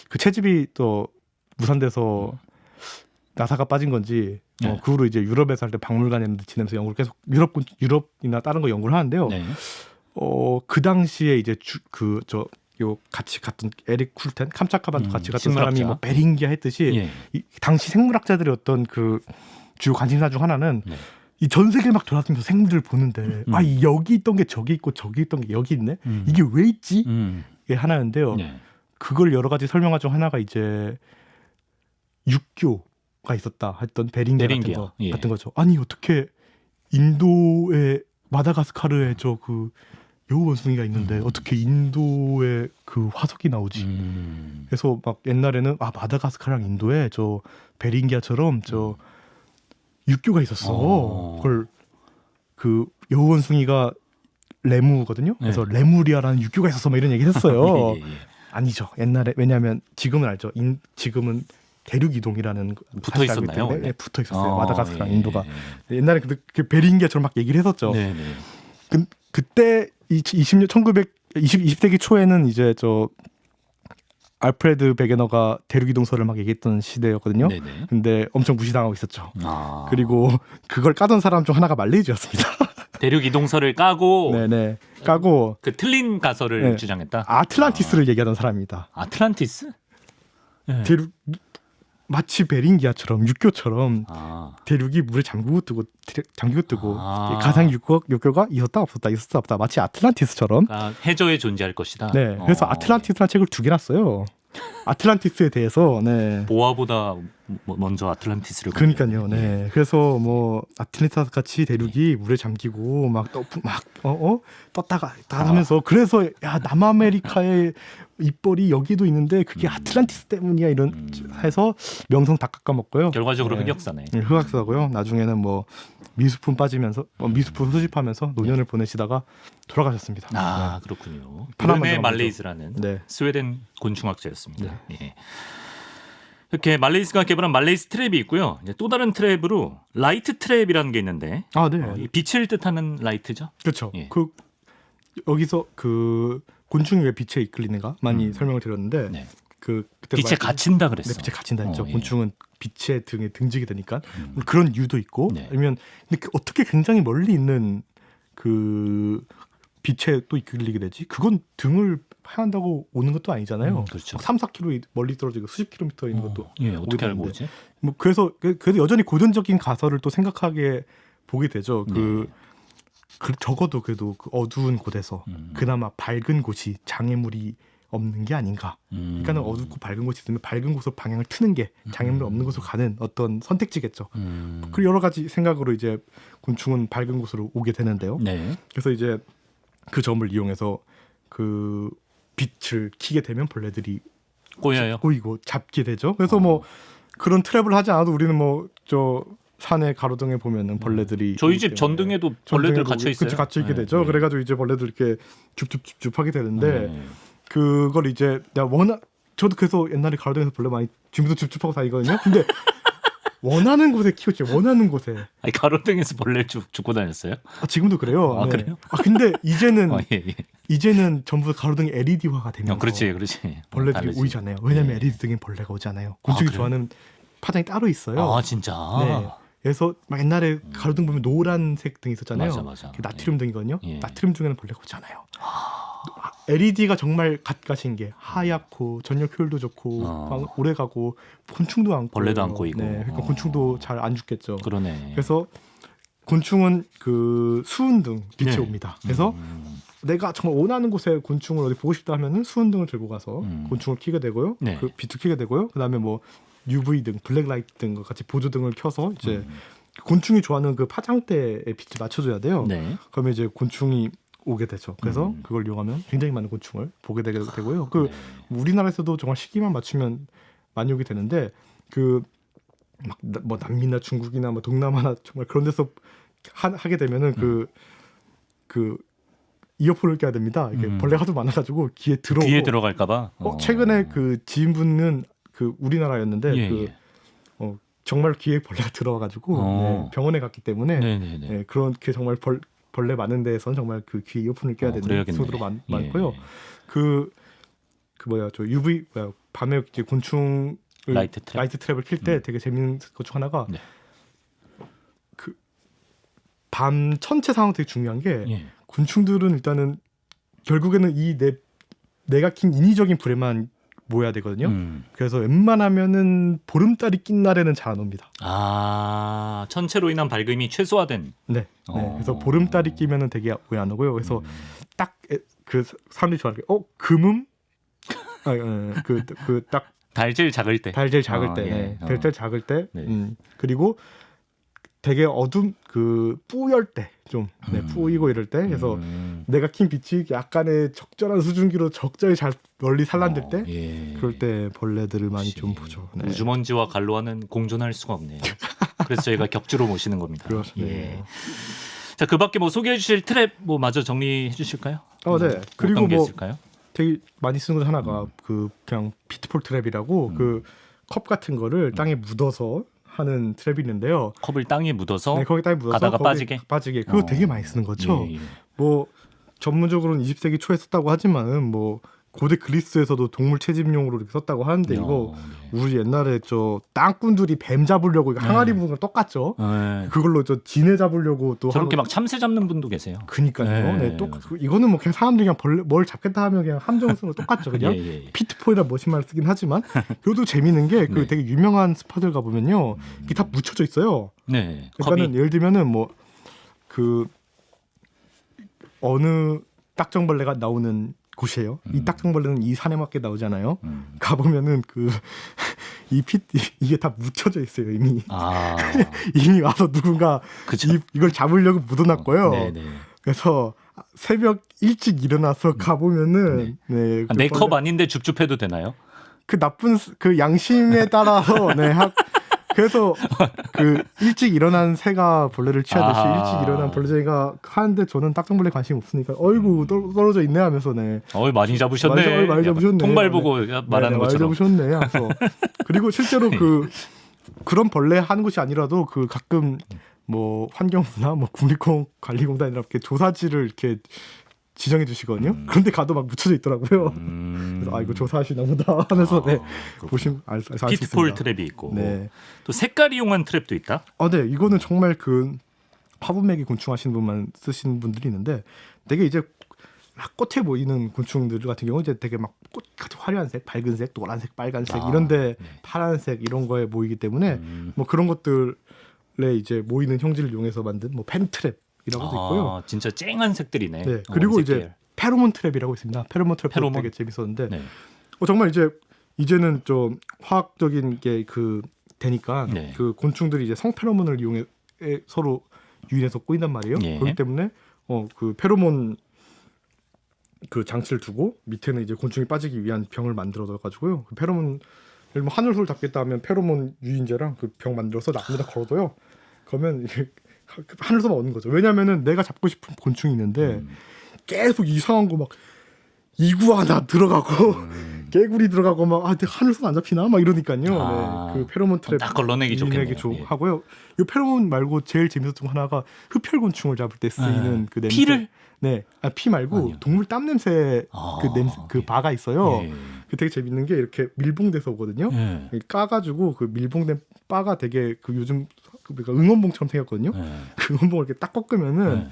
그 채집이 또 무산돼서 나사가 빠진 건지 그 후로 이제 유럽에서 할 때 박물관에 지내면서 연구를 계속 유럽이나 다른 거 연구를 하는데요. 네. 그 당시에 이제 요 같이 갔던 에릭 쿨텐, 캄차카반도 같이 갔던 사람이 뭐 베링기아 했듯이 이 당시 생물학자들의 어떤 그 주요 관심사 중 하나는 이 전 세계를 막 돌아다니면서 생물들을 보는데 여기 있던 게 저기 있고 저기 있던 게 여기 있네. 이게 왜 있지? 이게 하나인데요. 그걸 여러 가지 설명하 중 하나가 이제 육교가 있었다 했던 베링기아 같은 거죠. 아니 어떻게 인도의 마다가스카르에 저 그 여우 원숭이가 있는데 어떻게 인도에 그 화석이 나오지? 그래서 막 옛날에는 마다가스카르랑 인도에 저 베링기아처럼 저 육교가 있었어. 그걸 그 여우 원숭이가 레무거든요. 그래서 레무리아라는 육교가 있었어. 막 이런 얘기를 했어요. 아니죠. 옛날에 왜냐하면 지금은 알죠. 지금은 대륙 이동이라는 붙어 있었나요? 네, 붙어 있었어요. 마다가스카르랑 인도가. 옛날에 그 베링기아처럼 막 얘기를 했었죠. 그때 20세기 초에는 이제 저 알프레드 베게너가 대륙 이동설을 막 얘기했던 시대였거든요. 근데 엄청 무시당하고 있었죠. 그리고 그걸 까던 사람 중 하나가 말레이즈였습니다. 대륙 이동설을 까고 까고 그 틀린 가설을 주장했다. 아틀란티스를 얘기하던 사람입니다. 아틀란티스? 대륙 마치 베링기아처럼 육교처럼 대륙이 물에 잠기고 뜨고 가상 육교가 있었다 없었다 마치 아틀란티스처럼 해저에 존재할 것이다. 네, 그래서 아틀란티스라는 책을 2개 났어요. 아틀란티스에 대해서 보아보다 먼저 아틀란티스를 그러니까요. 네, 그래서 뭐 아틀란티스 같이 대륙이 물에 잠기고 막 떴다가 하면서 그래서 야 남아메리카의 입벌이 여기도 있는데 그게 아틀란티스 때문이야 이런 해서 명성 다 깎아먹고요. 결과적으로 흑역사네. 흑역사고요. 나중에는 뭐 미수품 빠지면서 미수품 수집하면서 노년을 보내시다가 돌아가셨습니다. 그렇군요. 브루네 말레이즈라는 스웨덴 곤충학자였습니다. 이렇게 말레이즈가 개발한 말레이즈 트랩이 있고요. 이제 또 다른 트랩으로 라이트 트랩이라는 게 있는데 빛을 뜻하는 라이트죠. 그렇죠. 그 여기서 그 곤충이 왜 빛에 이끌리는가 많이 설명을 드렸는데 그때 빛에 갇힌다 그랬어. 빛에 갇힌다 했죠. 곤충은 빛의 등에 등지게 되니까 그런 이유도 있고 아니면 근데 어떻게 굉장히 멀리 있는 그 빛에 또 이끌리게 되지? 그건 등을 파한다고 오는 것도 아니잖아요. 그렇죠. 3, 4km 멀리 떨어지고 수십 킬로미터 있는 것도 어떻게 알고 오지? 뭐 그래서 여전히 고전적인 가설을 또 생각하게 보게 되죠. 적어도 그래도 그 어두운 곳에서 그나마 밝은 곳이 장애물이 없는 게 아닌가. 그러니까는 어둡고 밝은 곳이 있으면 밝은 곳으로 방향을 트는 게 장애물 없는 곳으로 가는 어떤 선택지겠죠. 그리고 여러 가지 생각으로 이제 곤충은 밝은 곳으로 오게 되는데요. 네. 그래서 이제 그 점을 이용해서 그 빛을 켜게 되면 벌레들이 꼬여요. 꼬이고 잡게 되죠. 그래서 뭐 그런 트랩을 하지 않아도 우리는 뭐 저 산의 가로등에 보면은 벌레들이 저희 집 전등에도 벌레들 갇혀 있어요. 그치, 갇혀 있게 네, 되죠. 네. 그래가지고 이제 벌레들 이렇게 줍줍줍줍 하게 되는데 네. 그걸 이제 내가 저도 그래서 옛날에 가로등에서 벌레 많이 지금도 줍줍하고 다니거든요. 근데 원하는 곳에 키웠지. 원하는 곳에. 아니, 가로등에서 벌레 죽고 다녔어요? 지금도 그래요. 아, 네. 그래요? 근데 이제는 예, 예. 이제는 전부 가로등이 LED화가 되면서 그렇지. 벌레들이 다르지. 오이잖아요. 왜냐면 예. LED 등에 벌레가 오잖아요. 곤충이 그래요? 좋아하는 파장이 따로 있어요. 아, 진짜. 네. 그래서 막 옛날에 가로등 보면 노란색 등이 있었잖아요. 맞아. 그게 나트륨 등이거든요. 예. 나트륨 중에는 벌레가 오잖아요. LED가 정말 갓갓인 게 하얗고 전력 효율도 좋고 막 오래가고 곤충도 많고 벌레도 안 꼬이고. 네, 그러니까 곤충도 잘 안 죽겠죠. 그러네. 그래서 곤충은 그 수은등 빛에 네. 옵니다. 그래서 내가 정말 원하는 곳에 곤충을 어디 보고 싶다 하면은 수은등을 들고 가서 곤충을 켜게 되고요. 네. 그 빛을 켜게 되고요. 그다음에 뭐 UV 등, 블랙라이트 등 같이 보조등을 켜서 이제 곤충이 좋아하는 그 파장대에 빛을 맞춰줘야 돼요. 네. 그러면 이제 곤충이 오게 되죠. 그래서 그걸 이용하면 굉장히 많은 곤충을 보게 되고요. 그 네. 우리나라에서도 정말 시기만 맞추면 많이 오게 되는데 그 막 뭐 남미나 중국이나 뭐 동남아나 정말 그런 데서 하게 되면은 그 이어폰을 껴야 됩니다. 이게 벌레가 하도 많아가지고 귀에 들어오고. 귀에 들어갈까봐. 최근에 그 지인분은 그 우리나라였는데 예, 그 예. 정말 귀에 벌레가 들어와가지고 네, 병원에 갔기 때문에 네네네. 네, 그렇게 정말 벌레 많은 데에서는 정말 그 귀에 이어폰을 껴야 되는 그래야겠네. 소들로 많고요. 예. 그 뭐야 저 UV 밤에 이제 곤충 라이트 트랩. 을 킬 때 되게 재밌는 것 중 하나가 네. 그 밤 천체 상황 되게 중요한 게 예. 곤충들은 일단은 결국에는 이 내가 킨 인위적인 불에만 모여야 되거든요. 그래서 웬만하면은 보름달이 낀 날에는 잘 안 옵니다. 아, 천체로 인한 밝음이 최소화된. 네. 그래서 보름달이 끼면은 되게 왜 안 오고요. 그래서 딱 그 사람들이 좋아하는 게 금음 그딱 달 제일 작을 때. 달 제일 작을 때, 예. 네. 달 제일 작을 때, 네. 그리고 되게 어둠 그 뿌열 때 좀 뿌이고 이럴 때, 그래서 내가 킨 빛이 약간의 적절한 수증기로 적절히 잘 멀리 산란될 때, 예. 그럴 때 벌레들을 많이 좀 보죠. 네. 우주먼지와 갈로아는 공존할 수가 없네요. 그래서 저희가 격주로 모시는 겁니다. 그렇습니다. 예. 자, 그 밖에 뭐 소개해 주실 트랩 뭐 마저 정리해 주실까요? 네. 그리고 어떤 게 뭐 있을까요? 되게 많이 쓰는 것 하나가 그 그냥 피트폴 트랩이라고 그 컵 같은 거를 땅에 묻어서 하는 트랩이 있는데요. 컵을 땅에 묻어서 네, 거기 땅에 묻어서 가다가 거기 빠지게? 그거 되게 많이 쓰는 거죠. 예. 뭐 전문적으로는 20세기 초에 썼다고 하지만은 뭐 고대 그리스에서도 동물 채집용으로 이렇게 썼다고 하는데 이거 네. 우리 옛날에 저 땅꾼들이 뱀 잡으려고 이거 항아리 부는 거 똑같죠. 네. 그걸로 저 지네 잡으려고 또 저렇게 막 참새 잡는 분도 계세요. 그니까요. 네. 네, 이거는 뭐 그냥 사람들이 그냥 벌레 뭘 잡겠다 하면 그냥 함정 쓰는 거 똑같죠. 그냥 예. 피트폴이라 멋진 말을 쓰긴 하지만 이것도 재밌는 게 그 네. 되게 유명한 스파들 가 보면요 이게 다 묻혀져 있어요. 네. 그러니까는 컵이 예를 들면은 뭐 그 어느 딱정벌레가 나오는 곳이에요. 이 딱정벌레는 이 산에 맞게 나오잖아요. 가보면은 이게 다 묻혀져 있어요 이미. 아. 이미 와서 누군가 그쵸. 이걸 잡으려고 묻어놨고요. 네네. 그래서 새벽 일찍 일어나서 가보면은 네, 내 컵 아닌데 줍줍해도 되나요? 그 나쁜 그 양심에 따라서 그래서 그 일찍 일어난 새가 벌레를 취하듯이 일찍 일어난 벌레가 하는데 저는 딱정벌레 관심 없으니까 어이구 떨어져 있네 하면서 많이 잡으셨네. 많이 잡으셨네. 통발 보고 말하는 많이 것처럼. 잡으셨네 하면서 그리고 실제로 그런 벌레 하는 것이 아니라도 그 가끔 뭐 환경부나 뭐 국립공원관리공단이나 이렇게 조사지를 이렇게 지정해 주시거든요. 그런데 가도 막 묻혀져 있더라고요. 그래서 이거 조사하시나 보다 하면서 보시면 알 수 있습니다. 피트폴 트랩이 있고 네. 또 색깔 이용한 트랩도 있다. 네, 이거는 정말 그 화분매기 곤충 하시는 분만 쓰시는 분들이 있는데 되게 이제 막 꽃에 보이는 곤충들 같은 경우 이제 되게 막 꽃같이 화려한색, 밝은색, 노란색, 빨간색 이런데 파란색 이런 거에 모이기 때문에 뭐 그런 것들에 이제 모이는 형질을 이용해서 만든 뭐 펜트랩 이라고도 있고요. 진짜 쨍한 색들이네. 네, 그리고 이제 색깔. 페로몬 트랩이라고 있습니다. 페로몬 트랩도 페로몬? 되게 재밌었는데 네. 정말 이제는 좀 화학적인 게 그 되니까 네. 그 곤충들이 이제 성페로몬을 이용해 서로 유인해서 꼬인단 말이에요. 예. 그렇기 때문에 그 페로몬 그 장치를 두고 밑에는 이제 곤충이 빠지기 위한 병을 만들어 둬가지고요. 그 페로몬 예를 들면 하늘소를 잡겠다 하면 페로몬 유인제랑 그 병 만들어서 나무에다 걸어둬요. 그러면 이게 하늘소만 오는 거죠. 왜냐면은 내가 잡고 싶은 곤충이 있는데 계속 이상한 거 막 이구아나 들어가고 개구리 들어가고 막 하늘소 안 잡히나 막 이러니까요. 아, 네, 그 페로몬 트랩 딱 걸러내기 좋겠네요. 예. 하고요. 이 페로몬 말고 제일 재밌었던 거 하나가 흡혈곤충을 잡을 때 쓰이는 그 냄새. 피를? 네, 피 말고 아니요. 동물 땀 냄새 그 냄새 그 예. 바가 있어요. 예. 그 되게 재밌는 게 이렇게 밀봉돼서 오거든요. 예. 까가지고 그 밀봉된 바가 되게 그 요즘 그러니까 응원봉처럼 생겼거든요. 예. 그 응원봉을 이렇게 딱 꺾으면은 예.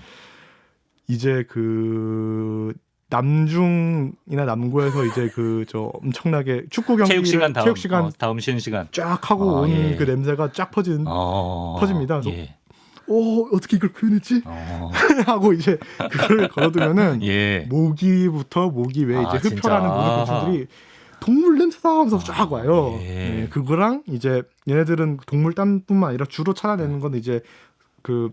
이제 그 남중이나 남구에서 이제 그 저 엄청나게 축구 경기 체육 시간 다음 쉬는 시간. 쫙 하고 온 예. 그 냄새가 쫙 퍼집니다. 그래서 예. 어떻게 이걸 표현했지? 하고 이제 그걸 걸어두면은 예. 모기부터 모기 외에 이제 흡혈하는 진짜? 모든 곤충들이 동물 냄새다 하면서 쫙 와요. 예. 네, 그거랑 이제 얘네들은 동물 땀뿐만 아니라 주로 찾아내는 건 이제 그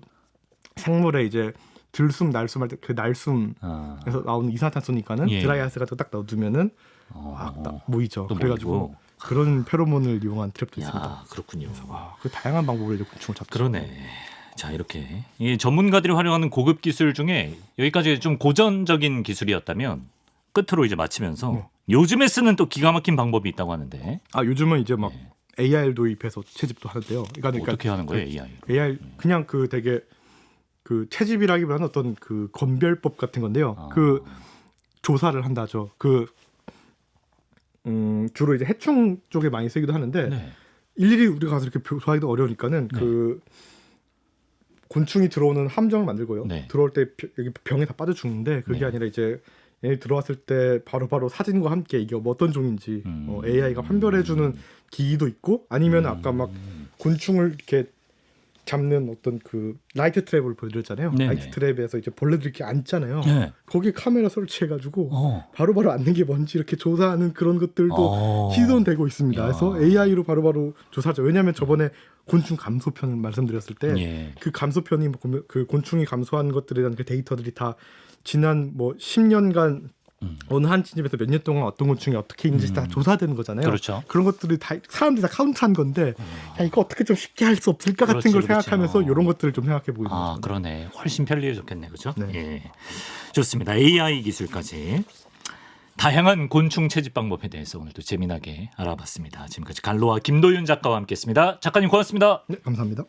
생물의 이제 들숨 날숨 할 때 그 날숨에서 나오는 이산화탄소니까는 예. 드라이아이스 같은 거 딱 넣어두면은 딱 모이죠. 또 그래가지고 모이고. 그런 페로몬을 이용한 트랩도 있습니다. 야, 그렇군요. 그 다양한 방법으로 이제 곤충을 잡죠. 그러네. 자, 이렇게 이 전문가들이 활용하는 고급 기술 중에 여기까지 좀 고전적인 기술이었다면 끝으로 이제 마치면서 요즘에 쓰는 또 기가 막힌 방법이 있다고 하는데 요즘은 이제 막 AI를 도입해서 채집도 하는데요. 그러니까 어떻게 하는 거예요, AI? AI 그냥 그 되게 그 채집이라기보다는 어떤 그 건별법 같은 건데요. 그 조사를 한다죠. 그 주로 이제 해충 쪽에 많이 쓰기도 하는데 네. 일일이 우리가 가서 이렇게 조사하기도 어려우니까는 그 곤충이 들어오는 함정을 만들고요. 네. 들어올 때 여기 병에 다 빠져 죽는데 그게 네. 아니라 이제 얘 들어왔을 때 바로바로 사진과 함께 이게 뭐 어떤 종인지 AI가 판별해주는 기기도 있고 아니면 아까 막 곤충을 이렇게 잡는 어떤 그 라이트 트랩을 보여드렸잖아요. 네네. 라이트 트랩에서 이제 벌레들이 이렇게 앉잖아요. 네. 거기에 카메라 설치해가지고 어. 바로바로 앉는 게 뭔지 이렇게 조사하는 그런 것들도 시도되고 있습니다. 그래서 AI로 바로바로 조사하죠. 왜냐하면 저번에 곤충 감소편을 말씀드렸을 때 그 예. 감소편이 그 곤충이 감소한 것들에 대한 그 데이터들이 다 지난 뭐 10년간 어느 한 집에서 몇 년 동안 어떤 곤충이 어떻게 있는지 다 조사되는 거잖아요. 그렇죠. 그런 것들이 다 사람들이 다 카운트한 건데 야, 이거 어떻게 좀 쉽게 할 수 없을까 같은 걸 그렇지. 생각하면서 이런 것들을 좀 생각해 보고 있는 아, 거죠. 그러네. 훨씬 편리해졌겠네, 그렇죠? 네. 예. 좋습니다. AI 기술까지 다양한 곤충 채집 방법에 대해서 오늘도 재미나게 알아봤습니다. 지금까지 갈로와 김도윤 작가와 함께했습니다. 작가님 고맙습니다. 네, 감사합니다.